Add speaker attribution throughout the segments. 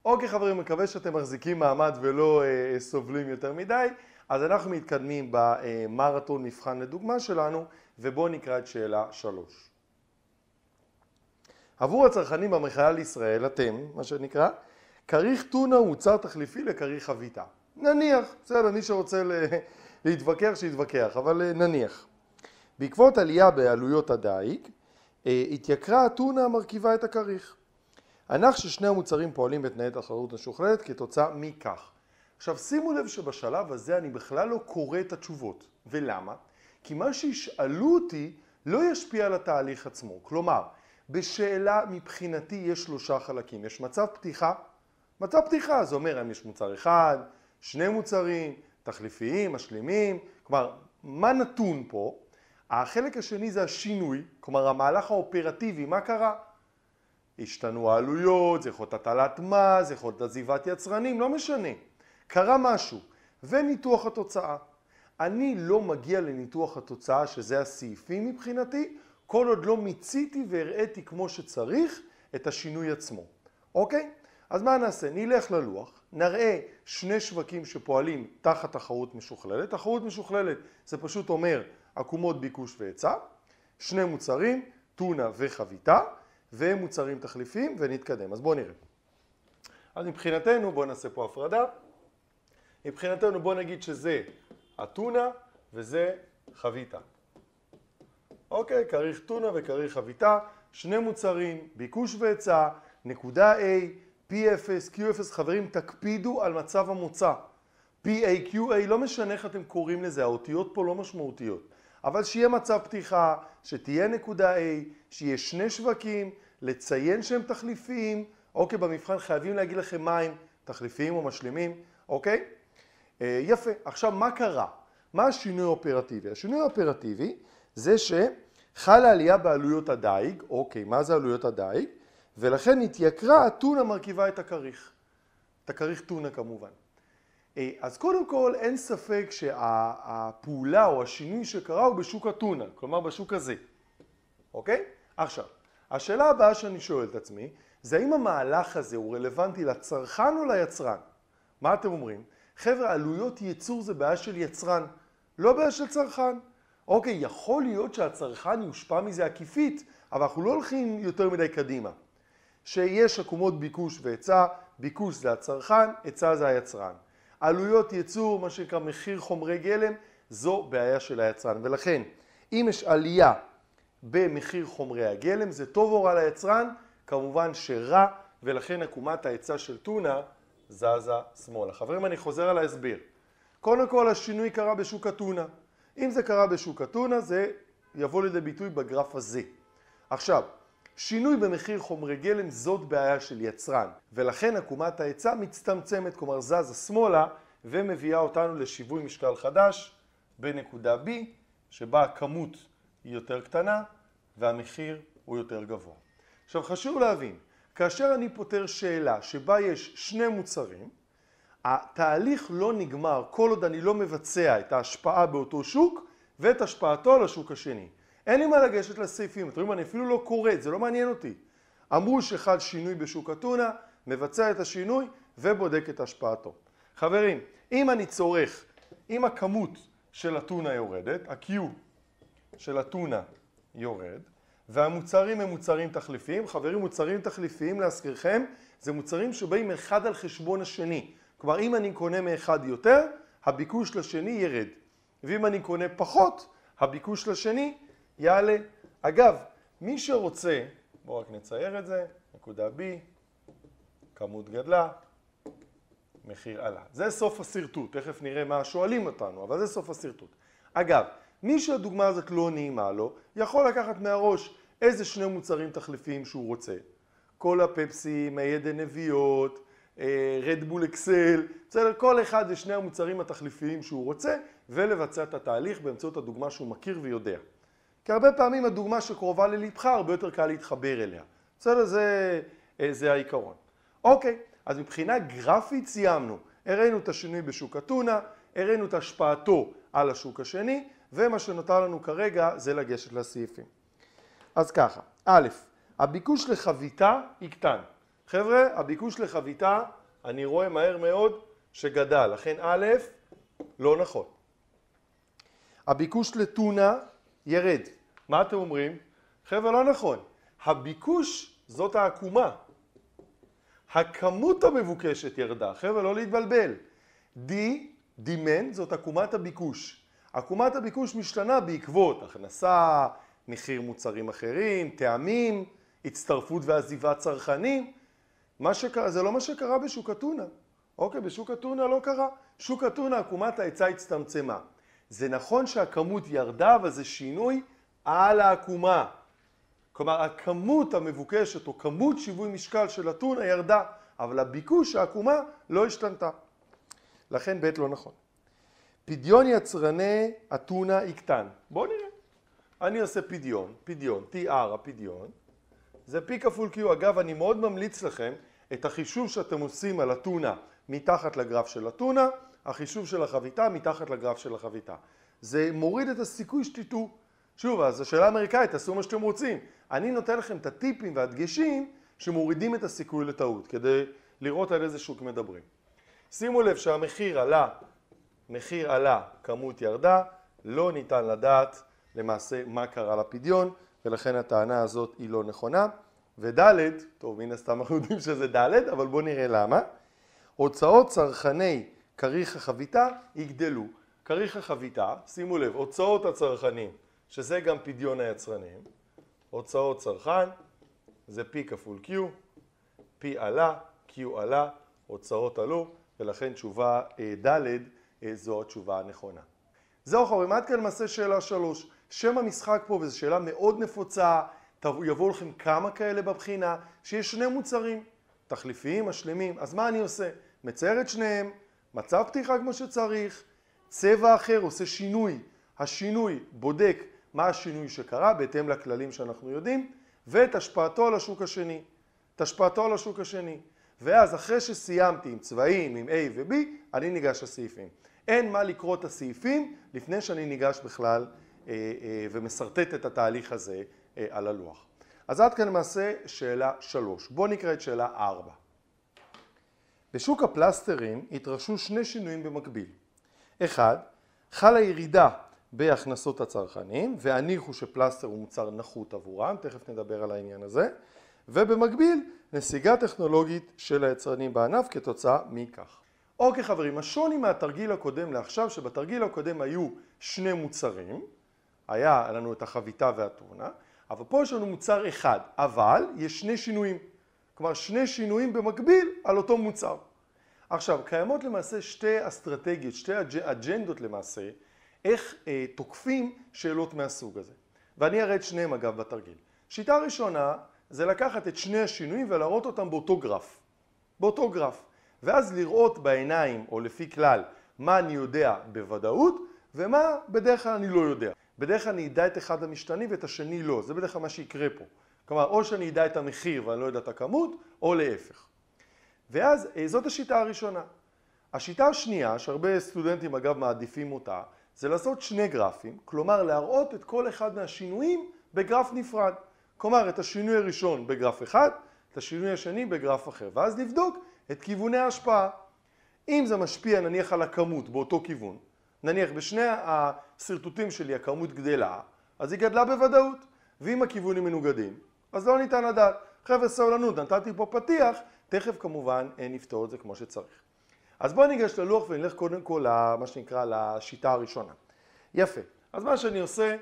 Speaker 1: אוקיי חברים, מקווה שאתם מחזיקים מעמד ולא סובלים יותר מדי. אז אנחנו מתקדמים במרתון מבחן לדוגמה שלנו, ובואו נקרא את שאלה 3. עבור הצרכנים במכללה לישראל, אתם, מה שנקרא, כריך טונה הוא מוצר תחליפי לכריך חביתה. נניח, בסדר, מי שרוצה להתווכח שיתווכח, אבל נניח. בעקבות עלייה בעלויות הדייג, התייקרה הטונה המרכיבה את הכריך. הנח ששני המוצרים פועלים בתנאי תחרות משוכללת כתוצאה מכך. עכשיו שימו לב שבשלב הזה אני בכלל לא קורא את התשובות. ולמה? כי מה שישאלו אותי לא ישפיע על התהליך עצמו. כלומר, בשאלה מבחינתי יש 3 חלקים. יש מצב פתיחה. מצב פתיחה זה אומר אם יש מוצר אחד, 2 מוצרים, תחליפיים, משלימים. כלומר, מה נתון פה? החלק השני זה השינוי, כלומר המהלך האופרטיבי, מה קרה? השתנו העלויות, זה יכול להיות הטלת מס, זה יכול להיות עזיבת יצרנים, לא משנה. קרה משהו, וניתוח התוצאה. אני לא מגיע לניתוח התוצאה שזה הסעיפים מבחינתי, כל עוד לא מיציתי והראיתי כמו שצריך את השינוי עצמו. אוקיי? אז מה נעשה? נלך ללוח, נראה 2 שווקים שפועלים תחת תחרות משוכללת. תחרות משוכללת זה פשוט אומר עקומות ביקוש והיצע, 2 מוצרים, טונה וחביתה, והם מוצרים תחליפיים, ונתקדם. אז בואו נראה. אז מבחינתנו, בואו נעשה פה הפרדה. מבחינתנו בואו נגיד שזה הטונה וזה חביתה. אוקיי, כריך טונה וכריך חביתה, 2 מוצרים, ביקוש והיצע, נקודה A, P0, Q0, חברים תקפידו על מצב המוצא. PA, QA, לא משנה איך אתם קוראים לזה, האותיות פה לא משמעותיות. אבל שיהיה מצב פתיחה, שתהיה נקודה A, שיהיה 2 שווקים, לציין שהם תחליפיים, אוקיי, במבחן חייבים להגיד לכם מה הם, תחליפיים או משלימים, אוקיי? יפה, עכשיו מה קרה? מה השינוי האופרטיבי? השינוי האופרטיבי זה שחלה עלייה בעלויות הדייג, אוקיי, מה זה עלויות הדייג? ולכן התייקרה הטונה מרכיבה את הכריך. את הכריך טונה כמובן. אז קודם כל אין ספק שהפעולה או השינוי שקרה הוא בשוק הטונה, כלומר בשוק הזה. אוקיי? עכשיו, השאלה הבאה שאני שואל את עצמי, זה האם המהלך הזה הוא רלוונטי לצרכן או ליצרן? מה אתם אומרים? חבר'ה, עלויות ייצור זה בעיה של יצרן, לא בעיה של צרכן. אוקיי, יכול להיות שהצרכן יושפע מזה עקיפית, אבל אנחנו לא הולכים יותר מדי קדימה. שיש עקומות ביקוש והיצע, ביקוש זה הצרכן, היצע זה היצרן. עלויות ייצור, מה שנקרא מחיר חומרי גלם, זו בעיה של היצרן. ולכן, אם יש עלייה במחיר חומרי הגלם, זה טוב או רע ליצרן? כמובן שרע, ולכן עקומת ההיצע של טונה זזה שמאלה. חברים, אני חוזר על ההסבר. קודם כל, השינוי קרה בשוק הטונה. אם זה קרה בשוק הטונה, זה יבוא לידי ביטוי בגרף הזה. עכשיו, שינוי במחיר חומרי גלם זאת בעיה של יצרן, ולכן עקומת ההיצע מצטמצמת, כלומר זזה שמאלה, ומביאה אותנו לשיווי משקל חדש בנקודה B, שבה הכמות היא יותר קטנה והמחיר הוא יותר גבוה. עכשיו חשוב להבין, כאשר אני פותר שאלה שבה יש 2 מוצרים, התהליך לא נגמר כל עוד אני לא מבצע את ההשפעה באותו שוק ואת השפעתו על השוק השני. אין לי מה לגשת לסעיפים, אתם רואים, אני אפילו לא קורא, זה לא מעניין אותי. אמרו שחל שינוי בשוק הטונה, מבצע את השינוי ובודק את השפעתו. חברים, אם אני צורך, אם הכמות של הטונה יורדת, ה-Q של הטונה יורד, והמוצרים הם מוצרים תחליפיים, חברים, מוצרים תחליפיים להזכירכם, זה מוצרים שבאים אחד על חשבון השני. כלומר, אם אני קונה מאחד יותר, הביקוש לשני ירד. ואם אני קונה פחות, הביקוש לשני יעלה. אגב, מי שרוצה, בואו רק נצייר את זה, נקודה B, כמות גדלה, מחיר עלה. זה סוף הסרטוט, תכף נראה מה שואלים אותנו, אבל זה סוף הסרטוט. אגב, מי שהדוגמה הזאת לא נעימה לו, יכול לקחת מהראש איזה 2 מוצרים תחליפיים שהוא רוצה. קולה פפסי, מי עדן נביאות, רדבול אקסל, בסדר, כל אחד זה 2 המוצרים התחליפיים שהוא רוצה, ולבצע את התהליך באמצעות הדוגמה שהוא מכיר ויודע. כי הרבה פעמים הדוגמה שקרובה ללבך הרבה יותר קל להתחבר אליה. בסדר, זה העיקרון. אוקיי, אז מבחינה גרפית סיימנו. הראינו את השינוי בשוק הטונה, הראינו את השפעתו על השוק השני, ומה שנותר לנו כרגע זה לגשת לסעיפים. אז ככה, א', הביקוש לחביתה יקטן. חבר'ה, הביקוש לחביתה, אני רואה מהר מאוד שגדל, לכן א', לא נכון. הביקוש לטונה ירד. מה אתם אומרים? חבר'ה, לא נכון. הביקוש זאת העקומה. הכמות המבוקשת ירדה. חבר'ה, לא להתבלבל. demand זאת עקומת הביקוש. עקומת הביקוש משתנה בעקבות הכנסה, מחיר מוצרים אחרים, טעמים, הצטרפות ועזיבת צרכנים. זה לא מה שקרה בשוק הטונה. אוקיי, בשוק הטונה לא קרה. שוק הטונה, עקומת ההיצע הצטמצמה. זה נכון שהכמות ירדה, אבל זה שינוי על העקומה. כלומר, הכמות המבוקשת או כמות שיווי משקל של הטונה ירדה, אבל הביקוש, העקומה, לא השתנתה. לכן ב' לא נכון. פדיון יצרני הטונה יקטן. בואו נראה. אני עושה פדיון, TR הפדיון. זה P כפול Q. אגב, אני מאוד ממליץ לכם את החישוב שאתם עושים על הטונה מתחת לגרף של הטונה, החישוב של החביתה מתחת לגרף של החביתה. זה מוריד את הסיכוי שתטעו. שוב, אז השאלה האמריקאית, תעשו מה שאתם רוצים. אני נותן לכם את הטיפים והדגשים שמורידים את הסיכוי לטעות, כדי לראות על איזה שוק מדברים. שימו לב שהמחיר עלה, כמות ירדה, לא ניתן לדעת למעשה מה קרה לפדיון, ולכן הטענה הזאת היא לא נכונה. וד', טוב, מן הסתם אנחנו יודעים שזה ד', אבל בואו נראה למה. הוצאות צרכני כריך החביתה יגדלו. כריך החביתה, שימו לב, הוצאות הצרכנים, שזה גם פדיון היצרנים, הוצאות צרכן, זה P כפול Q, P עלה, Q עלה, הוצאות עלו, ולכן תשובה ד' זו התשובה הנכונה. זהו חברים, עד כאן למעשה שאלה 3. שם המשחק פה, וזו שאלה מאוד נפוצה, יבואו לכם כמה כאלה בבחינה, שיש שני מוצרים, תחליפיים, משלימים. אז מה אני עושה? מצייר את שניהם, מצב פתיחה כמו שצריך, צבע אחר עושה שינוי. השינוי בודק מה השינוי שקרה בהתאם לכללים שאנחנו יודעים, ואת השפעתו על השוק השני. את השפעתו על השוק השני. ואז אחרי שסיימתי עם צבעים, עם A ו-B, אני ניגש לסעיפים. אין מה לקרוא את הסעיפים לפני שאני ניגש בכלל ומסרטט את התהליך הזה על הלוח. אז עד כאן למעשה שאלה 3. בואו נקרא את שאלה 4. בשוק הפלסטרים התרחשו שני שינויים במקביל. אחד, חלה ירידה בהכנסות הצרכנים, והניחו שפלסטר הוא מוצר נחות עבורם, תכף נדבר על העניין הזה, ובמקביל נסיגה טכנולוגית של היצרנים בענף כתוצאה מכך. אוקיי חברים, השוני מהתרגיל הקודם לעכשיו, שבתרגיל הקודם היו שני מוצרים, היה לנו את החביתה והטונה, אבל פה יש לנו מוצר אחד, אבל יש שני שינויים. כלומר, שני שינויים במקביל על אותו מוצר. עכשיו, קיימות למעשה שתי אסטרטגיות, שתי אג'נדות למעשה, איך תוקפים שאלות מהסוג הזה. ואני אראה את שניהם אגב בתרגיל. שיטה ראשונה זה לקחת את שני השינויים ולהראות אותם באותו גרף. באותו גרף. ואז לראות בעיניים, או לפי כלל, מה אני יודע בוודאות, ומה בדרך כלל אני לא יודע. בדרך כלל אני אדע את אחד המשתנים ואת השני לא. זה בדרך כלל מה שיקרה פה. כלומר, או שאני אדע את המחיר ואני לא יודע את הכמות, או להפך. ואז זאת השיטה הראשונה. השיטה השנייה, שהרבה סטודנטים אגב מעדיפים אותה, זה לעשות שני גרפים, כלומר להראות את כל אחד מהשינויים בגרף נפרד. כלומר, את השינוי הראשון בגרף אחד, את השינוי השני בגרף אחר. ואז לבדוק את כיווני ההשפעה. אם זה משפיע נניח על הכמות באותו כיוון, נניח בשני הסרטוטים שלי הכמות גדלה, אז היא גדלה בוודאות. ואם הכיוונים מנוגדים, אז לא ניתן לדעת. חבר'ה סבלנות, נתתי פה פתיח, תכף כמובן נפתור את זה כמו שצריך. אז בואו ניגש ללוח ונלך קודם כל למה שנקרא לשיטה הראשונה. יפה. אז מה שאני עושה,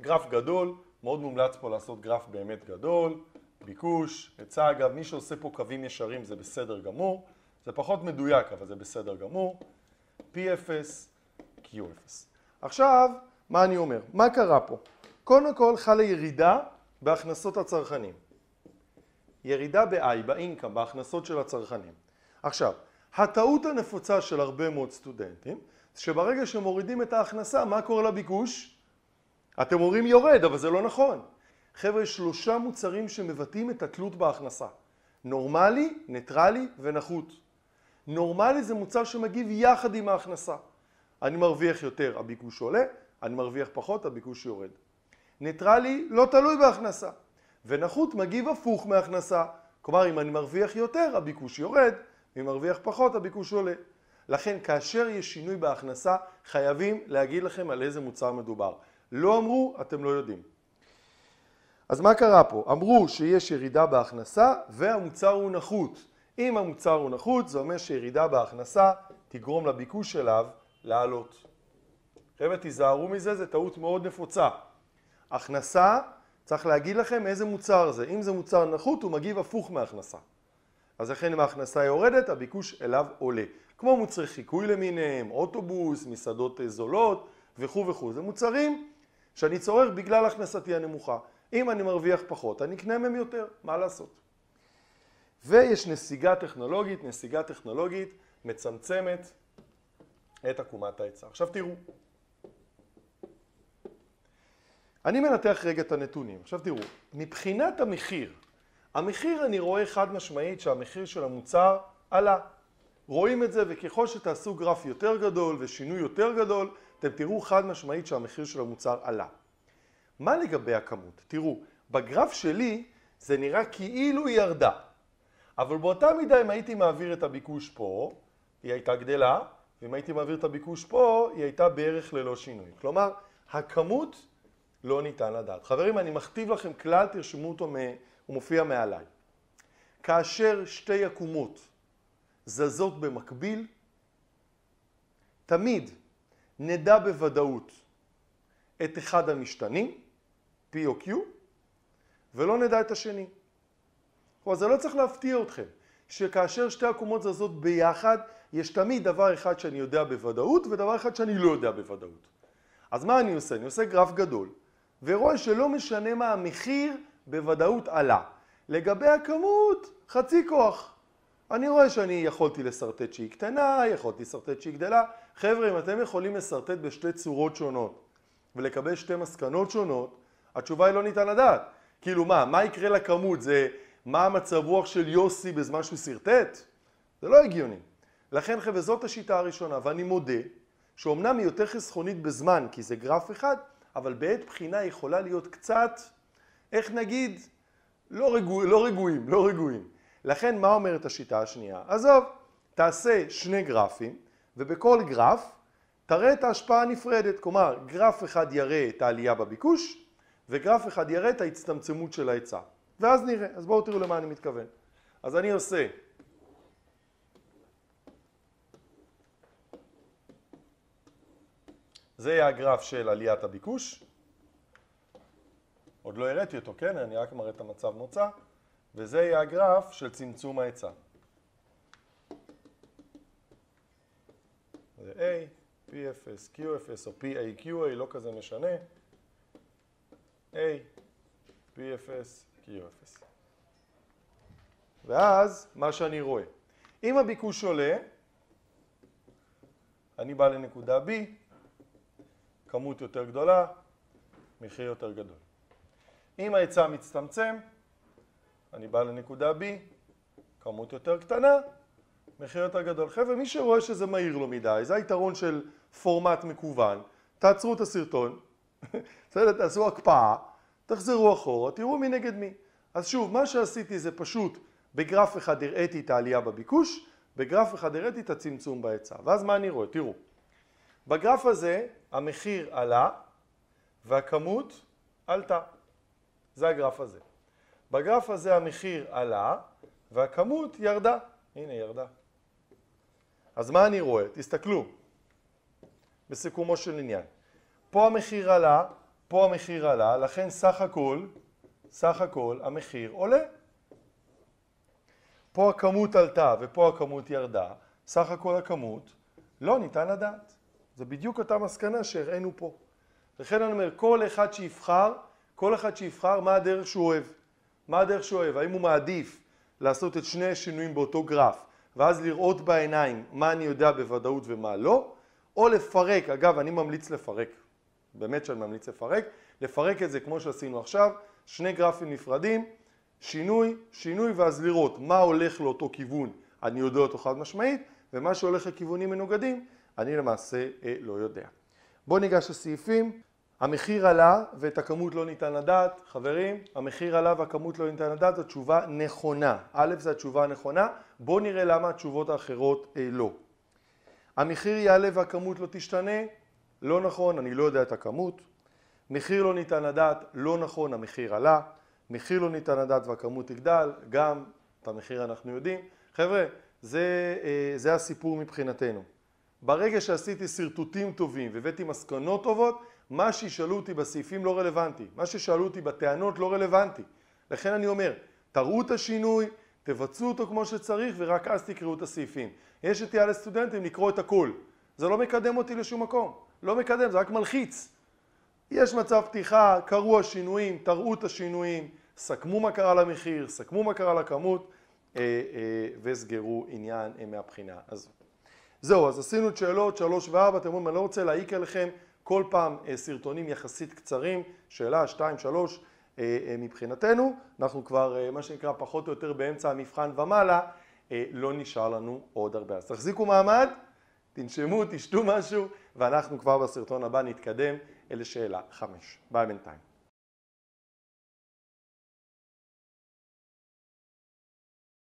Speaker 1: גרף גדול, מאוד מומלץ פה לעשות גרף באמת גדול, ביקוש, היצע. אגב, מי שעושה פה קווים ישרים זה בסדר גמור, זה פחות מדויק אבל זה בסדר גמור, P0, Q0. עכשיו, מה אני אומר? מה קרה פה? קודם כל חלה ירידה בהכנסות הצרכנים. ירידה ב-I, באינקאם, בהכנסות של הצרכנים. עכשיו, הטעות הנפוצה של הרבה מאוד סטודנטים, שברגע שמורידים את ההכנסה, מה קורה לביקוש? אתם אומרים יורד, אבל זה לא נכון. חבר'ה, 3 מוצרים שמבטאים את התלות בהכנסה. נורמלי, ניטרלי ונחות. נורמלי זה מוצר שמגיב יחד עם ההכנסה. אני מרוויח יותר, הביקוש עולה, אני מרוויח פחות, הביקוש יורד. ניטרלי לא תלוי בהכנסה. ונחות מגיב הפוך מהכנסה. כלומר, אם אני מרוויח יותר, הביקוש יורד, אם מרוויח פחות, הביקוש עולה. לכן, כאשר יש שינוי בהכנסה, חייבים להגיד לכם על איזה מוצר מדובר. לא אמרו, אתם לא יודעים. אז מה קרה פה? אמרו שיש ירידה בהכנסה והמוצר הוא נחות. אם המוצר הוא נחות, זה אומר שירידה בהכנסה תגרום לביקוש אליו לעלות. חבר'ה, תיזהרו מזה, זה טעות מאוד נפוצה. הכנסה, צריך להגיד לכם איזה מוצר זה. אם זה מוצר נחות, הוא מגיב הפוך מהכנסה. אז לכן אם ההכנסה יורדת, הביקוש אליו עולה. כמו מוצרי חיקוי למיניהם, אוטובוס, מסעדות זולות וכו' וכו'. זה מוצרים שאני צורך בגלל הכנסתי הנמוכה. אם אני מרוויח פחות, אני אקנה מהם יותר. מה לעשות? ויש נסיגה טכנולוגית מצמצמת את עקומת ההיצע. עכשיו תראו. אני מנתח רגע את הנתונים. עכשיו תראו, מבחינת המחיר אני רואה חד משמעית שהמחיר של המוצר עלה. רואים את זה, וככל שתעשו גרף יותר גדול ושינוי יותר גדול, אתם תראו חד משמעית שהמחיר של המוצר עלה. מה לגבי הכמות? תראו, בגרף שלי זה נראה כאילו היא ירדה. אבל באותה מידה אם הייתי מעביר את הביקוש פה, היא הייתה גדלה, ואם הייתי מעביר את הביקוש פה, היא הייתה בערך ללא שינוי. כלומר, הכמות לא ניתן לדעת. חברים, אני מכתיב לכם כלל, תרשמו אותו, הוא מופיע מעליי. כאשר שתי עקומות זזות במקביל, תמיד נדע בוודאות את אחד המשתנים, P או Q, ולא נדע את השני. כלומר, זה לא צריך להפתיע אתכם, שכאשר שתי עקומות זזות ביחד, יש תמיד דבר אחד שאני יודע בוודאות, ודבר אחד שאני לא יודע בוודאות. אז מה אני עושה? אני עושה גרף גדול, ורואה שלא משנה מה המחיר בוודאות עלה. לגבי הכמות, חצי כוח. אני רואה שאני יכולתי לסרטט שהיא קטנה, יכולתי לסרטט שהיא גדלה. חבר'ה, אם אתם יכולים לסרטט בשתי צורות שונות, ולקבל שתי מסקנות שונות, התשובה היא לא ניתן לדעת. כאילו מה יקרה לכמות? זה מה המצב רוח של יוסי בזמן שהוא סרטט? זה לא הגיוני. לכן חבר'ה, זאת השיטה הראשונה, ואני מודה שאומנם היא יותר חסכונית בזמן, כי זה גרף אחד, אבל בעת בחינה יכולה להיות קצת, איך נגיד, לא רגועים. לכן מה אומרת השיטה השנייה? עזוב, תעשה שני גרפים, ובכל גרף תראה את ההשפעה הנפרדת. כלומר, גרף אחד יראה את העלייה בביקוש, וגרף אחד יראה את ההצטמצמות של ההיצע. ואז נראה. אז בואו תראו למה אני מתכוון. אז אני עושה זה יהיה הגרף של עליית הביקוש. עוד לא הראיתי אותו, כן? אני רק מראה את המצב מוצא. וזה יהיה הגרף של צמצום ההיצע. זה A, P0, Q0 או PA, QA, לא כזה משנה. A, P0, Q0. ואז מה שאני רואה. אם הביקוש עולה, אני בא לנקודה B, כמות יותר גדולה, מחיר יותר גדול. אם ההיצע מצטמצם, אני בא לנקודה B, כמות יותר קטנה, מחיר יותר גדול. חבר'ה, מי שרואה שזה מהיר לו מדי, זה היתרון של פורמט מקוון, תעצרו את הסרטון, תעשו הקפאה, תחזרו אחורה, תראו מי נגד מי. אז שוב, מה שעשיתי זה פשוט, בגרף אחד הראיתי את העלייה בביקוש, בגרף אחד הראיתי את הצמצום בהיצע. ואז מה אני רואה? תראו. בגרף הזה המחיר עלה והכמות עלתה. זה הגרף הזה. בגרף הזה המחיר עלה והכמות ירדה. הנה ירדה. אז מה אני רואה? תסתכלו. בסיכומו של עניין. פה המחיר עלה, פה המחיר עלה, לכן סך הכל המחיר עולה. פה הכמות עלתה ופה הכמות ירדה, סך הכל הכמות לא ניתן לדעת. זה בדיוק אותה מסקנה שהראינו פה. לכן אני אומר, כל אחד שיבחר מה הדרך שהוא אוהב. מה הדרך שהוא אוהב? האם הוא מעדיף לעשות את שני השינויים באותו גרף, ואז לראות בעיניים מה אני יודע בוודאות ומה לא, או לפרק, אגב אני ממליץ לפרק, באמת שאני ממליץ לפרק את זה כמו שעשינו עכשיו, שני גרפים נפרדים, שינוי ואז לראות מה הולך לאותו כיוון, אני יודע אותו חד משמעית, ומה שהולך לכיוונים מנוגדים, אני למעשה לא יודע. בואו ניגש לסעיפים. המחיר עלה ואת הכמות לא ניתן לדעת. חברים, המחיר עלה והכמות לא ניתן לדעת, זו תשובה נכונה. א', זו התשובה הנכונה. בואו נראה למה התשובות האחרות לא. המחיר יעלה והכמות לא תשתנה. לא נכון, אני לא יודע את הכמות. מחיר לא ניתן לדעת, לא נכון, המחיר עלה. מחיר לא ניתן לדעת והכמות תגדל, גם את המחיר אנחנו יודעים. חבר'ה, זה הסיפור מבחינתנו. ברגע שעשיתי סרטוטים טובים והבאתי מסקנות טובות, מה שישאלו אותי בסעיפים לא רלוונטי. מה ששאלו אותי בטענות לא רלוונטי. לכן אני אומר, תראו את השינוי, תבצעו אותו כמו שצריך ורק אז תקראו את הסעיפים. יש נטייה לסטודנטים לקרוא את הכל. זה לא מקדם אותי לשום מקום. לא מקדם, זה רק מלחיץ. יש מצב פתיחה, קראו השינויים, תראו את השינויים, סכמו מה קרה למחיר, סכמו מה קרה לכמות וסגרו עניין מהבחינה הזו. זהו, אז עשינו את שאלות 3 ו-4, אתם אומרים, אני לא רוצה להעיק עליכם כל פעם סרטונים יחסית קצרים, שאלה 2, 3 מבחינתנו, אנחנו כבר מה שנקרא פחות או יותר באמצע המבחן ומעלה, לא נשאר לנו עוד הרבה. אז תחזיקו מעמד, תנשמו, תשתו משהו, ואנחנו כבר בסרטון הבא נתקדם לשאלה 5. ביי בינתיים.